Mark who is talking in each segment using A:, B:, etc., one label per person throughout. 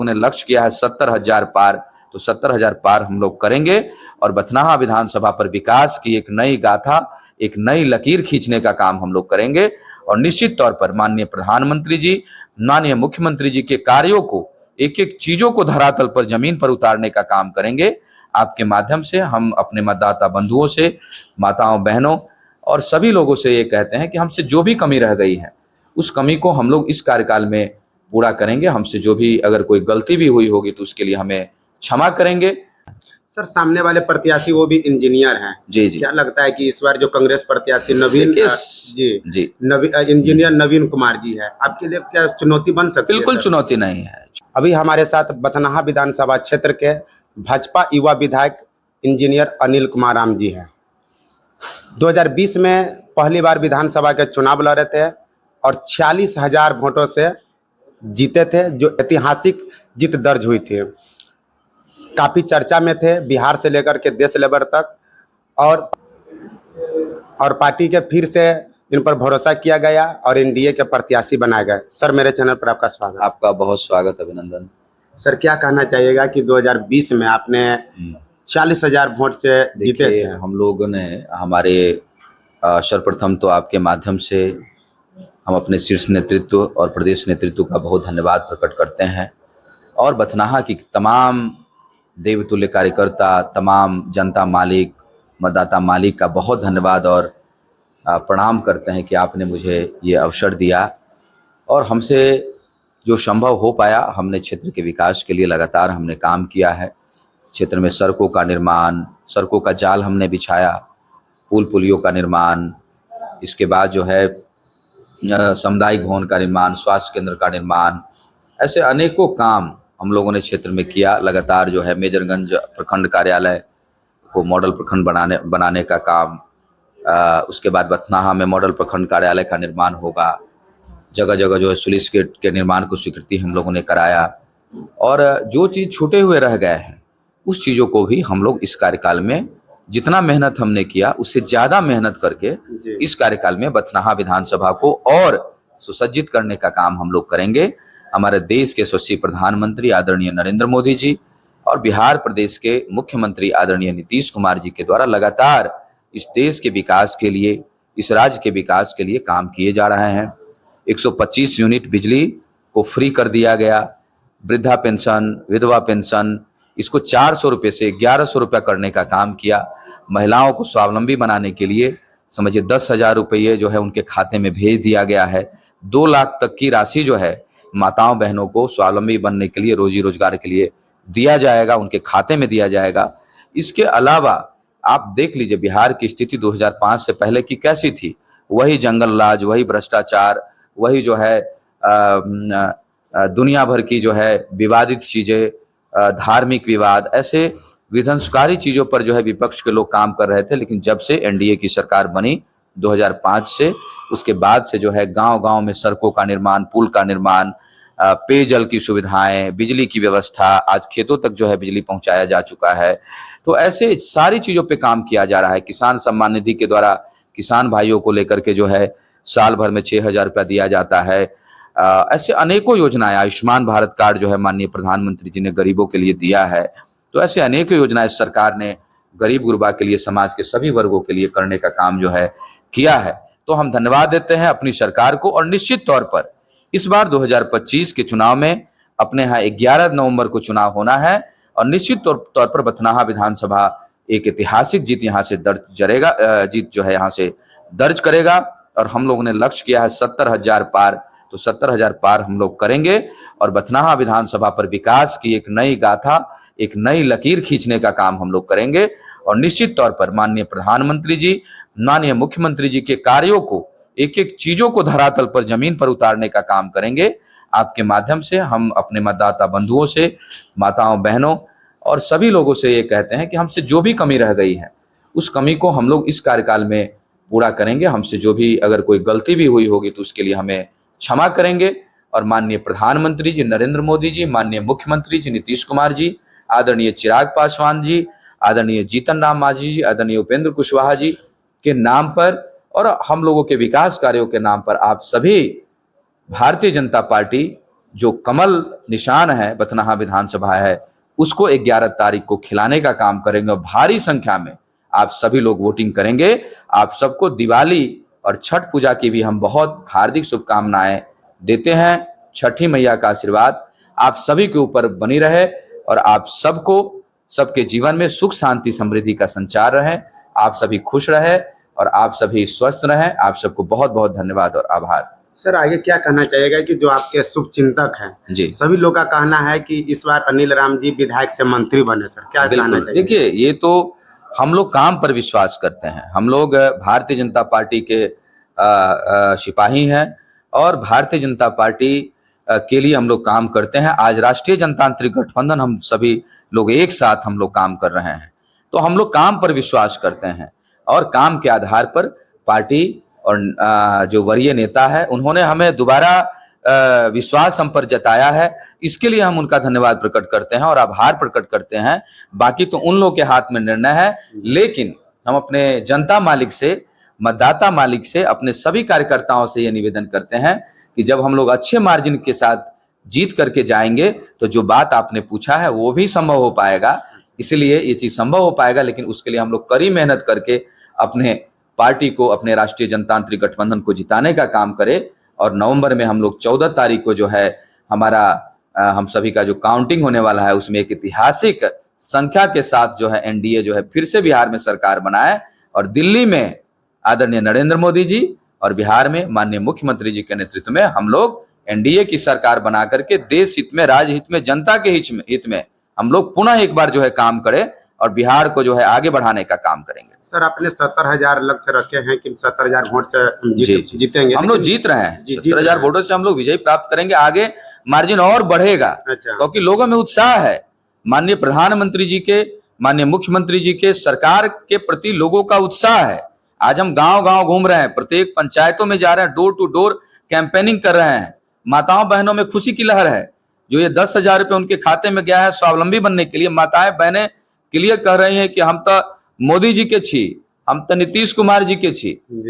A: लोगों ने लक्ष्य किया है 70,000 पार, तो 70,000 पार हम लोग करेंगे और बथनाहा विधानसभा पर विकास की एक नई गाथा, एक नई लकीर खींचने का काम हम लोग करेंगे। और निश्चित तौर पर माननीय प्रधानमंत्री जी, माननीय मुख्यमंत्री जी के कार्यों को, एक एक चीजों को धरातल पर, जमीन पर उतारने का काम करेंगे। आपके माध्यम से हम अपने मतदाता बंधुओं से, माताओं बहनों और सभी लोगों से ये कहते हैं कि हमसे जो भी कमी रह गई है उस कमी को हम लोग इस कार्यकाल में पूरा करेंगे। हमसे जो भी अगर कोई गलती भी हुई होगी तो उसके लिए हमें क्षमा करेंगे।
B: सर, सामने वाले प्रत्याशी वो भी इंजीनियर हैं।
A: जी जी।
B: क्या लगता है कि इस बार जो कांग्रेस प्रत्याशी नवीन
A: जी
B: इंजीनियर नवीन कुमार जी है, आपके लिए क्या चुनौती बन सकती है?
A: बिल्कुल चुनौती नहीं है।
B: अभी हमारे साथ बथनाहा विधानसभा क्षेत्र के भाजपा युवा विधायक इंजीनियर अनिल कुमार राम जी हैं। 2020 में पहली बार विधानसभा के चुनाव लड़े थे और 46,000 वोटों से जीते थे, जो ऐतिहासिक जीत दर्ज हुई थी। काफ़ी चर्चा में थे बिहार से लेकर के देश लेवल तक, और पार्टी के फिर से इन पर भरोसा किया गया और एनडीए के प्रत्याशी बनाए गए। सर, मेरे चैनल पर आपका स्वागत।
A: आपका बहुत स्वागत, अभिनंदन।
B: सर, क्या कहना चाहिएगा कि 2020 में आपने 40,000 वोट से जीते थे?
A: हम लोगों ने हमारे सर्वप्रथम तो आपके माध्यम से हम अपने शीर्ष नेतृत्व और प्रदेश नेतृत्व का बहुत धन्यवाद प्रकट करते हैं और बथनाहा की तमाम देवतुल्य कार्यकर्ता, तमाम जनता मालिक, मतदाता मालिक का बहुत धन्यवाद और प्रणाम करते हैं कि आपने मुझे ये अवसर दिया और हमसे जो संभव हो पाया, हमने क्षेत्र के विकास के लिए लगातार हमने काम किया है। क्षेत्र में सड़कों का निर्माण, सड़कों का जाल हमने बिछाया, पुल पुलियों का निर्माण, इसके बाद जो है सामुदायिक भवन का निर्माण, स्वास्थ्य केंद्र का निर्माण, ऐसे अनेकों काम हम लोगों ने क्षेत्र में किया। लगातार जो है मेजरगंज प्रखंड कार्यालय को मॉडल प्रखंड बनाने का काम, उसके बाद बथनाहा में मॉडल प्रखंड कार्यालय का निर्माण होगा। जगह जगह जो है स्लूइस गेट के निर्माण को स्वीकृति हम लोगों ने कराया और जो चीज़ छूटे हुए रह गए हैं उस चीज़ों को भी हम लोग इस कार्यकाल में, जितना मेहनत हमने किया उससे ज़्यादा मेहनत करके इस कार्यकाल में बथनाहा विधानसभा को और सुसज्जित करने का काम हम लोग करेंगे। हमारे देश के यशस्वी प्रधानमंत्री आदरणीय नरेंद्र मोदी जी और बिहार प्रदेश के मुख्यमंत्री आदरणीय नीतीश कुमार जी के द्वारा लगातार इस देश के विकास के लिए, इस राज्य के विकास के लिए काम किए जा रहे हैं। 125 यूनिट बिजली को फ्री कर दिया गया। वृद्धा पेंशन, विधवा पेंशन, इसको 400 रुपये से 1100 रुपया करने का काम किया। महिलाओं को स्वावलंबी बनाने के लिए समझिए 10,000 रुपये जो है उनके खाते में भेज दिया गया है। 2 लाख तक की राशि जो है माताओं बहनों को स्वावलंबी बनने के लिए, रोजी रोजगार के लिए दिया जाएगा, उनके खाते में दिया जाएगा। इसके अलावा आप देख लीजिए बिहार की स्थिति 2005 से पहले की कैसी थी। वही जंगल राज, वही भ्रष्टाचार, वही जो है दुनिया भर की जो है विवादित चीज़ें, धार्मिक विवाद, ऐसे विध्वंसकारी चीज़ों पर जो है विपक्ष के लोग काम कर रहे थे। लेकिन जब से एनडीए की सरकार बनी 2005 से, उसके बाद से जो है गांव-गांव में सड़कों का निर्माण, पुल का निर्माण, पेयजल की सुविधाएं, बिजली की व्यवस्था, आज खेतों तक जो है बिजली पहुंचाया जा चुका है। तो ऐसे सारी चीज़ों पे काम किया जा रहा है। किसान सम्मान निधि के द्वारा किसान भाइयों को लेकर के जो है साल भर में 6,000 रुपया दिया जाता है। ऐसे अनेकों योजनाएं, आयुष्मान भारत कार्ड जो है माननीय प्रधानमंत्री जी ने गरीबों के लिए दिया है। तो ऐसे अनेकों योजनाएं सरकार ने गरीब गुरबा के लिए, समाज के सभी वर्गों के लिए करने का काम जो है किया है। तो हम धन्यवाद देते हैं अपनी सरकार को और निश्चित तौर पर इस बार 2025 के चुनाव में अपने यहाँ 11 नवंबर को चुनाव होना है और निश्चित तौर पर बथनाहा विधानसभा एक ऐतिहासिक जीत यहाँ से जीत जो है यहाँ से दर्ज करेगा और हम लोगों ने लक्ष्य किया है 70,000 पार, तो 70,000 पार हम लोग करेंगे और बथनाहा विधानसभा पर विकास की एक नई गाथा, एक नई लकीर खींचने का काम हम लोग करेंगे और निश्चित तौर पर माननीय प्रधानमंत्री जी, माननीय मुख्यमंत्री जी के कार्यों को, एक एक चीजों को धरातल पर, जमीन पर उतारने का काम करेंगे। आपके माध्यम से हम अपने मतदाता बंधुओं से, माताओं बहनों और सभी लोगों से ये कहते हैं कि हमसे जो भी कमी रह गई है उस कमी को हम लोग इस कार्यकाल में पूरा करेंगे। हमसे जो भी अगर कोई गलती भी हुई होगी तो उसके लिए हमें क्षमा करेंगे और माननीय प्रधानमंत्री जी नरेंद्र मोदी जी, माननीय मुख्यमंत्री जी नीतीश कुमार जी, आदरणीय चिराग पासवान जी, आदरणीय जीतन राम मांझी जी, आदरणीय उपेंद्र कुशवाहा जी के नाम पर और हम लोगों के विकास कार्यों के नाम पर आप सभी भारतीय जनता पार्टी जो कमल निशान है बथनाहा विधानसभा है, उसको 11 तारीख को खिलाने का काम करेंगे और भारी संख्या में आप सभी लोग वोटिंग करेंगे। आप सबको दिवाली और छठ पूजा की भी हम बहुत हार्दिक शुभकामनाएं देते हैं। छठी मैया का आशीर्वाद आप सभी के ऊपर बनी रहे और आप सबको सबके जीवन में सुख शांति समृद्धि का संचार रहे। आप सभी खुश रहे और आप सभी स्वस्थ रहें। आप सबको बहुत बहुत धन्यवाद और आभार।
B: सर आगे क्या कहना चाहिएगा कि जो आपके शुभ चिंतक हैं
A: जी,
B: सभी लोग का कहना है कि इस बार अनिल राम जी विधायक से मंत्री बने, सर क्या कहना
A: बिल्कुल।
B: चाहिए?
A: देखिए, ये तो हम लोग काम पर विश्वास करते हैं। हम लोग भारतीय जनता पार्टी के सिपाही हैं और भारतीय जनता पार्टी के लिए हम लोग काम करते हैं। आज राष्ट्रीय जनतांत्रिक गठबंधन हम सभी लोग एक साथ हम लोग काम कर रहे हैं, तो हम लोग काम पर विश्वास करते हैं और काम के आधार पर पार्टी और जो वरीय नेता है उन्होंने हमें दोबारा विश्वास हम पर जताया है। इसके लिए हम उनका धन्यवाद प्रकट करते हैं और आभार प्रकट करते हैं। बाकी तो उन लोगों के हाथ में निर्णय है, लेकिन हम अपने जनता मालिक से, मतदाता मालिक से, अपने सभी कार्यकर्ताओं से ये निवेदन करते हैं कि जब हम लोग अच्छे मार्जिन के साथ जीत करके जाएंगे तो जो बात आपने पूछा है वो भी संभव हो पाएगा। इसलिए ये चीज संभव हो पाएगा, लेकिन उसके लिए हम लोग कड़ी मेहनत करके अपने पार्टी को, अपने राष्ट्रीय जनतांत्रिक गठबंधन को जिताने का काम करें। और नवंबर में हम लोग 14 तारीख को जो है हमारा हम सभी का जो काउंटिंग होने वाला है उसमें एक ऐतिहासिक संख्या के साथ जो है एनडीए जो है फिर से बिहार में सरकार बनाए और दिल्ली में आदरणीय नरेंद्र मोदी जी और बिहार में माननीय मुख्यमंत्री जी के नेतृत्व में हम लोग एनडीए की सरकार बना करके देश हित में, राज्य हित में, जनता के हित में हम लोग पुनः एक बार जो है काम करें और बिहार को जो है आगे बढ़ाने का काम करेंगे।
B: सर आपने 70,000 लक्ष्य रखे हैं कि 70,000 वोट से जीतेंगे।
A: हम लोग जीत रहे हैं।
B: जी,
A: 70,000 वोटों से हम लोग विजय प्राप्त करेंगे। आगे मार्जिन और बढ़ेगा क्योंकि लोगों में उत्साह है। माननीय प्रधानमंत्री जी के, माननीय मुख्यमंत्री जी के सरकार के प्रति लोगों का उत्साह है। आज हम गांव-गांव घूम रहे हैं, प्रत्येक पंचायतों में जा रहे हैं, डोर टू डोर कैंपेनिंग कर रहे हैं। माताओं बहनों में खुशी की लहर है। जो ये 10,000 रुपये उनके खाते में गया है स्वावलंबी बनने के लिए, माताएं बहनें क्लियर कह रही हैं कि हम तो मोदी जी के छी, हम तो नीतीश कुमार जी के छी,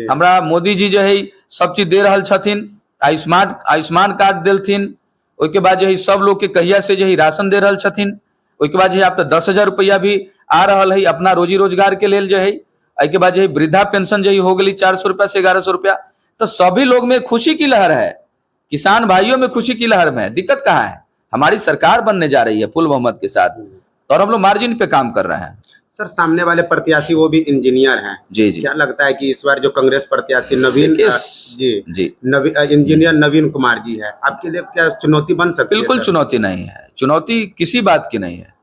A: हमरा मोदी जी जो है सब चीज दे रहल छथिन, आयुष्मान कार्ड देलथिन, उसके बाद जो है सब लोग के कहिया से जो है राशन दे रहल छथिन, उसके बाद जो है आप तो 10,000 रुपया भी आ रहल है अपना रोजी रोजगार के लेल जो है, उसके बाद जो है वृद्धा पेंशन जो है हो गई 400 रुपया से 1100 रुपया। तो सभी लोग में खुशी की लहर है, किसान भाइयों में खुशी की लहर में। दिक्कत कहाँ है? हमारी सरकार बनने जा रही है फुल बहुमत के साथ और हम लोग मार्जिन पे काम कर रहे हैं।
B: सर सामने वाले प्रत्याशी वो भी इंजीनियर हैं।
A: जी जी।
B: क्या लगता है कि इस बार जो कांग्रेस प्रत्याशी नवीन इंजीनियर नवीन कुमार जी है, आपके लिए क्या चुनौती बन सकती है?
A: बिल्कुल चुनौती नहीं है, चुनौती किसी बात की नहीं है।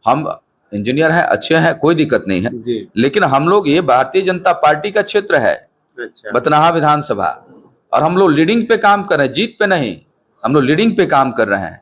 A: हम इंजीनियर हैं, अच्छे हैं, कोई दिक्कत नहीं है
B: जी।
A: लेकिन हम लोग, ये भारतीय जनता पार्टी का क्षेत्र है,
B: अच्छा।
A: बथनाहा विधानसभा, और हम लोग लीडिंग पे काम कर रहे हैं, जीत पे नहीं। हम लोग लीडिंग पे काम कर रहे हैं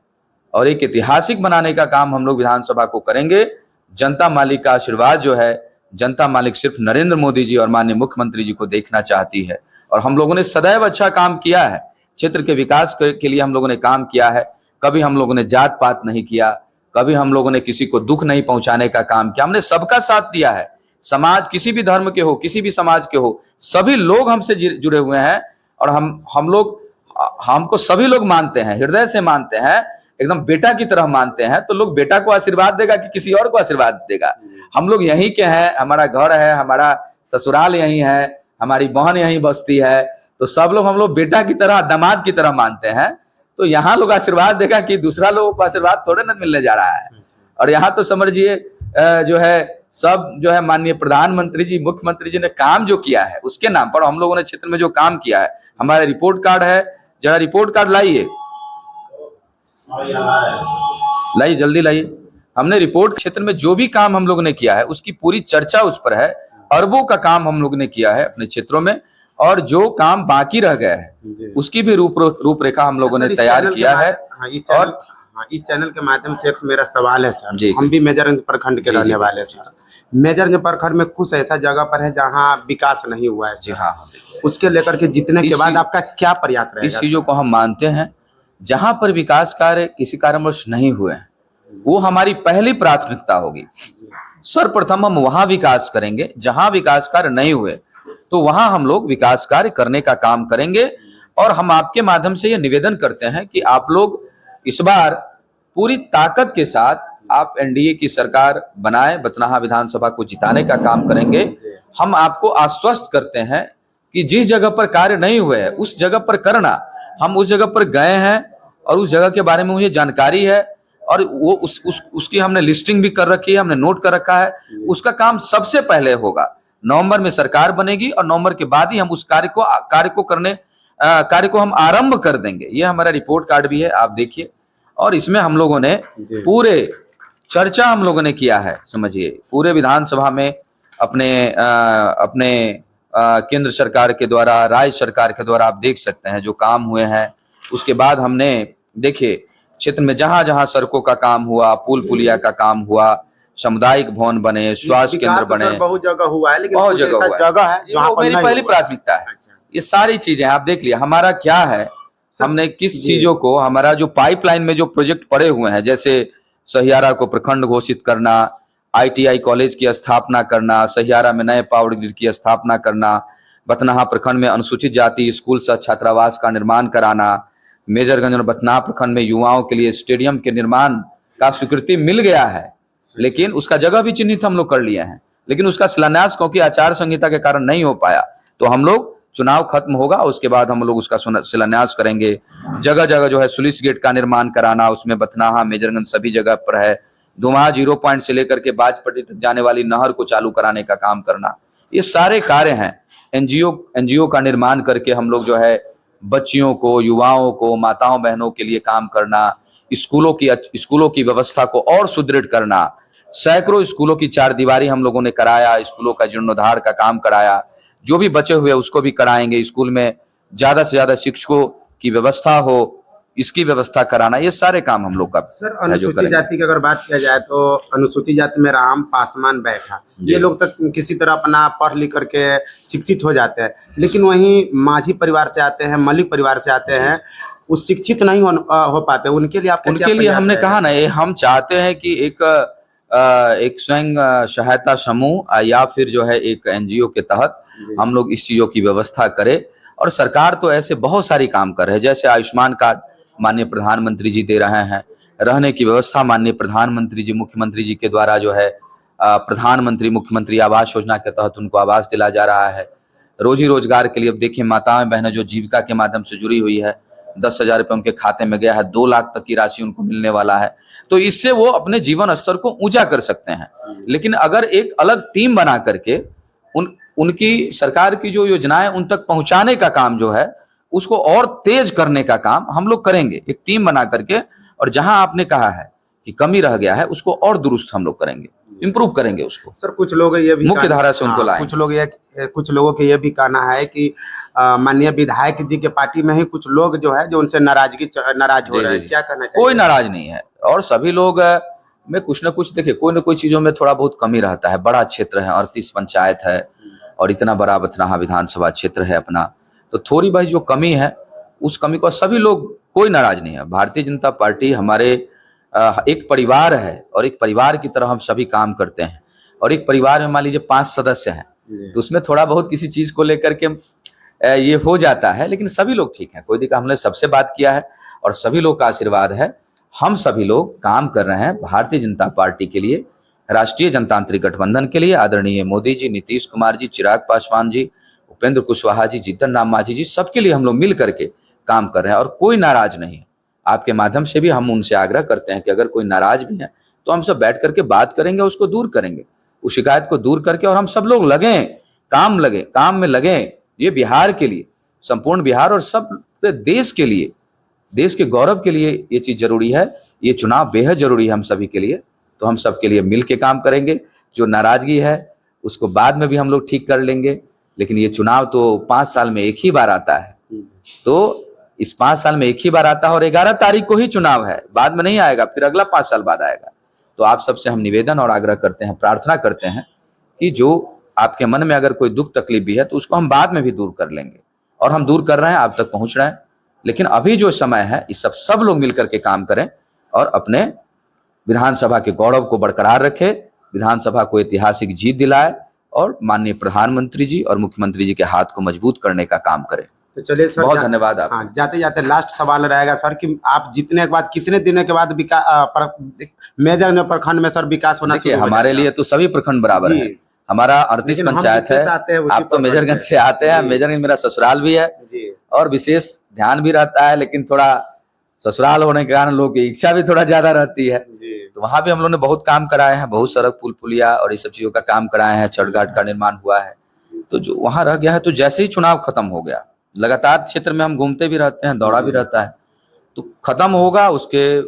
A: और एक ऐतिहासिक बनाने का काम हम लोग विधानसभा को करेंगे। जनता मालिक का आशीर्वाद जो है, जनता मालिक सिर्फ नरेंद्र मोदी जी और माननीय मुख्यमंत्री जी को देखना चाहती है और हम लोगों ने सदैव अच्छा काम किया है। क्षेत्र के विकास के लिए हम लोगों ने काम किया है। कभी हम लोगों ने जात पात नहीं किया, कभी हम लोगों ने किसी को दुख नहीं पहुंचाने का काम किया। हमने सबका साथ दिया है। समाज किसी भी धर्म के हो, किसी भी समाज के हो, सभी लोग हमसे जुड़े हुए हैं और हमको सभी लोग मानते हैं, हृदय से मानते हैं, एकदम बेटा की तरह मानते हैं। तो लोग बेटा को आशीर्वाद देगा कि किसी और को आशीर्वाद देगा? हम लोग यहीं के हैं, हमारा घर है, हमारा ससुराल यहीं है, हमारी बहन यहीं बसती है, तो सब लोग हम लोग बेटा की तरह, दामाद की तरह मानते हैं। तो यहाँ लोग आशीर्वाद देगा कि दूसरा लोगों को आशीर्वाद थोड़े ना मिलने जा रहा है। और यहाँ तो समझिए जो है सब जो है माननीय प्रधानमंत्री जी, मुख्यमंत्री जी ने काम जो किया है उसके नाम पर हम लोगों ने क्षेत्र में जो काम किया है, हमारा रिपोर्ट कार्ड है, जरा रिपोर्ट कार्ड लाइए, लाइए जल्दी लाइए। हमने रिपोर्ट क्षेत्र में जो भी काम हम लोगों ने किया है उसकी पूरी चर्चा उस पर है। अरबों का काम हम लोगों ने किया है अपने क्षेत्रों में और जो काम बाकी रह गया है उसकी भी रूपरेखा हम लोगों ने तैयार किया है।
B: और इस चैनल के माध्यम से एक मेरा सवाल है सर, हम भी मेजरगंज प्रखंड के रहने वाले सर। मेजरगंज प्रखंड में कुछ ऐसा जगह पर है जहाँ विकास नहीं हुआ है जी। हाँ, उसके लेकर के जीतने के बाद आपका क्या प्रयास रहेगा?
A: इस चीजों को हम मानते हैं, जहां पर विकास कार्य किसी कारणवश नहीं हुए वो हमारी पहली प्राथमिकता होगी। सर्वप्रथम हम वहां विकास करेंगे, जहां विकास कार्य नहीं हुए तो वहां हम लोग विकास कार्य करने का काम करेंगे। और हम आपके माध्यम से ये निवेदन करते हैं कि आप लोग इस बार पूरी ताकत के साथ आप एनडीए की सरकार बनाए, बथनाहा विधानसभा को जिताने का काम करेंगे। हम आपको आश्वस्त करते हैं कि जिस जगह पर कार्य नहीं हुए है उस जगह पर करना। हम उस जगह पर गए हैं और उस जगह के बारे में मुझे जानकारी है और वो उसकी हमने लिस्टिंग भी कर रखी है, हमने नोट कर रखा है। उसका काम सबसे पहले होगा। नवंबर में सरकार बनेगी और नवंबर के बाद ही हम उस कार्य को हम आरंभ कर देंगे। ये हमारा रिपोर्ट कार्ड भी है, आप देखिए। और इसमें हम लोगों ने पूरे चर्चा हम लोगों ने किया है, समझिए पूरे विधानसभा में अपने केंद्र सरकार के द्वारा, राज्य सरकार के द्वारा आप देख सकते हैं जो काम हुए हैं। उसके बाद हमने देखिए क्षेत्र में जहां जहां सड़कों का काम हुआ, पुल पुलिया का काम हुआ, सामुदायिक भवन बने, स्वास्थ्य केंद्र बने,
B: बहुत जगह हुआ है, लेकिन
A: बहुत जगह
B: है
A: जहाँ पर मेरी पहली प्राथमिकता है। ये सारी चीजें आप देख लिया। हमारा क्या है, हमने किस चीजों को, हमारा जो पाइपलाइन में जो प्रोजेक्ट पड़े हुए हैं, जैसे सहियारा को प्रखंड घोषित करना, आईटीआई कॉलेज की स्थापना करना, सहियारा में नए पावर ग्रिड की स्थापना करना, बथनाहा प्रखंड में अनुसूचित जाति स्कूल सह छात्रावास का निर्माण कराना, मेजरगंज और बथनाहा प्रखंड में युवाओं के लिए स्टेडियम के निर्माण का स्वीकृति मिल गया है, लेकिन उसका जगह भी चिन्हित हम लोग कर लिए हैं, लेकिन उसका शिलान्यास क्योंकि आचार संहिता के कारण नहीं हो पाया, तो हम लोग चुनाव खत्म होगा उसके बाद हम लोग उसका शिलान्यास करेंगे। जगह जगह जो है सुलिस गेट का निर्माण कराना, उसमें बथनाहा मेजरगंज सभी जगह पर है। धुमाहा 0 पॉइंट से लेकर के बाजपट्टी तक जाने वाली नहर को चालू कराने का काम करना, ये सारे कार्य हैं। एनजीओ का निर्माण करके हम लोग जो है बच्चियों को, युवाओं को, माताओं बहनों के लिए काम करना, स्कूलों की व्यवस्था को और सुदृढ़ करना। सैकड़ों स्कूलों की 4 दीवारी हम लोगों ने कराया, स्कूलों का जीर्णोद्धार का काम कराया, जो भी बचे हुए उसको भी कराएंगे। स्कूल में ज्यादा से ज्यादा शिक्षकों की व्यवस्था हो, इसकी व्यवस्था कराना, ये सारे काम हम लोग का।
B: सर, अनुसूचित जाति की अगर बात किया जाए तो अनुसूचित जाति में राम पासवान बैठा, ये लोग तक किसी तरह अपना पढ़ लिख करके शिक्षित हो जाते हैं, लेकिन वहीं माझी परिवार से आते हैं, मलिक परिवार से आते हैं, वो शिक्षित नहीं हो पाते। उनके लिए
A: हमने कहा ना, हम चाहते हैं कि एक स्वयं सहायता समूह या फिर जो है एक एनजीओ के तहत हम लोग इस चीजों की व्यवस्था करें। और सरकार तो ऐसे बहुत सारी काम कर रहे हैं, जैसे आयुष्मान कार्ड माननीय प्रधानमंत्री जी दे रहे हैं, रहने की व्यवस्था माननीय प्रधानमंत्री जी, मुख्यमंत्री जी के द्वारा जो है प्रधानमंत्री मुख्यमंत्री आवास योजना के तहत उनको आवास दिला जा रहा है। रोजी रोजगार के लिए अब देखिए माताएं बहनें जो जीविका के माध्यम से जुड़ी हुई है, 10,000 रुपये उनके खाते में गया है, 2 लाख तक की राशि उनको मिलने वाला है, तो इससे वो अपने जीवन स्तर को ऊंचा कर सकते हैं। लेकिन अगर एक अलग टीम बना करके उनकी सरकार की जो योजनाएं उन तक पहुंचाने का काम जो है उसको और तेज करने का काम हम लोग करेंगे, एक टीम बना करके। और जहां आपने कहा है कि कमी रह गया है उसको और दुरुस्त हम लोग करेंगे, इम्प्रूव करेंगे उसको।
B: सर, कुछ लोग ये भी
A: मुख्य धारा से उनको लाएंगे।
B: कुछ लोगों के ये भी कहना है कि माननीय विधायक जी के पार्टी में ही कुछ लोग जो है जो उनसे नाराज हो रहे हैं, क्या कहना चाहिए?
A: कोई नाराज नहीं है, और सभी लोग में कुछ ना कुछ देखिए, कोई ना कोई चीजों में थोड़ा बहुत कमी रहता है। बड़ा क्षेत्र है, 38 पंचायत है और इतना बड़ा बथनाहा विधानसभा क्षेत्र है अपना, तो थोड़ी भाई जो कमी है उस कमी को सभी लोग, कोई नाराज नहीं है। भारतीय जनता पार्टी हमारे एक परिवार है और एक परिवार की तरह हम सभी काम करते हैं। और एक परिवार में मान लीजिए 5 सदस्य हैं, तो उसमें थोड़ा बहुत किसी चीज को लेकर के ये हो जाता है, लेकिन सभी लोग ठीक हैं, कोई दिक्कत। हमने सबसे बात किया है और सभी लोग का आशीर्वाद है। हम सभी लोग काम कर रहे हैं भारतीय जनता पार्टी के लिए, राष्ट्रीय जनतांत्रिक गठबंधन के लिए। आदरणीय मोदी जी, नीतीश कुमार जी, चिराग पासवान जी, उपेंद्र कुशवाहा जी, जीतन राम मांझी जी, सबके लिए हम लोग मिल करके काम कर रहे हैं और कोई नाराज नहीं है। आपके माध्यम से भी हम उनसे आग्रह करते हैं कि अगर कोई नाराज भी है तो हम सब बैठ करके बात करेंगे, उसको दूर करेंगे, उस शिकायत को दूर करके, और हम सब लोग काम में लगें। ये बिहार के लिए, संपूर्ण बिहार और सब देश के लिए, देश के गौरव के लिए ये चीज जरूरी है। ये चुनाव बेहद जरूरी है हम सभी के लिए, तो हम सबके लिए मिल के काम करेंगे। जो नाराजगी है उसको बाद में भी हम लोग ठीक कर लेंगे, लेकिन ये चुनाव तो 5 साल में एक ही बार आता है, तो इस 5 साल में एक ही बार आता है और 11 तारीख को ही चुनाव है, बाद में नहीं आएगा, फिर अगला 5 साल बाद आएगा। तो आप सबसे हम निवेदन और आग्रह करते हैं, प्रार्थना करते हैं कि जो आपके मन में अगर कोई दुख तकलीफ भी है तो उसको हम बाद में भी दूर कर लेंगे, और हम दूर कर रहे हैं, आप तक पहुंच रहे हैं। लेकिन अभी जो समय है इस सब लोग मिलकर के काम करें और अपने विधानसभा के गौरव को बरकरार रखें, विधानसभा को ऐतिहासिक जीत दिलाए और माननीय प्रधानमंत्री जी और मुख्यमंत्री जी के हाथ को मजबूत करने का काम करें।
B: तो चलिए सर,
A: बहुत धन्यवाद आपका।
B: हाँ, जाते जाते लास्ट सवाल रहेगा सर कि आप जीतने के बाद कितने दिनों के बाद मेजरगंज प्रखंड में सर विकास होना
A: देखिए,
B: शुरू हो
A: हमारे
B: जाएगा?
A: लिए तो सभी प्रखंड बराबर
B: जी।
A: है। हमारा 38
B: लेकिन हम
A: पंचायत
B: जिससे
A: है।
B: चाहते हैं उसी
A: आप तो
B: प्रखंड
A: मेजरगंज
B: से।
A: से आते हैं।
B: जी।
A: मेजरगंज मेरा ससुराल भी है
B: जी।
A: और विशेष ध्यान भी रहता है, लेकिन थोड़ा ससुराल होने के कारण लोगों की इच्छा भी थोड़ा ज्यादा रहती है।
B: जी।
A: तो वहां भी हम लोगों ने बहुत काम कराए हैं, बहुत सड़क पुल पुलिया और ये सब चीजों का काम कराए हैं, छठ घाट का निर्माण हुआ है। तो जो वहां रह गया है, तो जैसे ही चुनाव खत्म हो गया, लगातार क्षेत्र में हम घूमते भी रहते हैं, दौड़ा भी रहता है, तो खत्म होगा, उसके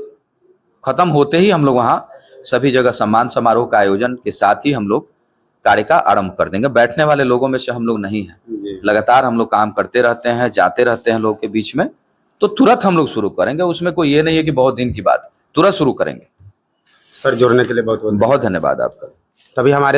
A: खत्म होते ही हम लोग वहाँ सभी जगह सम्मान समारोह का आयोजन के साथ ही हम लोग कार्य का आरंभ कर देंगे। बैठने वाले लोगों में से हम लोग नहीं हैं, लगातार हम लोग काम करते रहते हैं, जाते रहते हैं लोगों के बीच में, तो तुरंत हम लोग शुरू करेंगे। उसमें कोई ये नहीं है कि बहुत दिन की बात, तुरंत शुरू करेंगे।
B: सर जुड़ने के लिए बहुत बहुत
A: बहुत धन्यवाद आपका।
B: तभी हमारे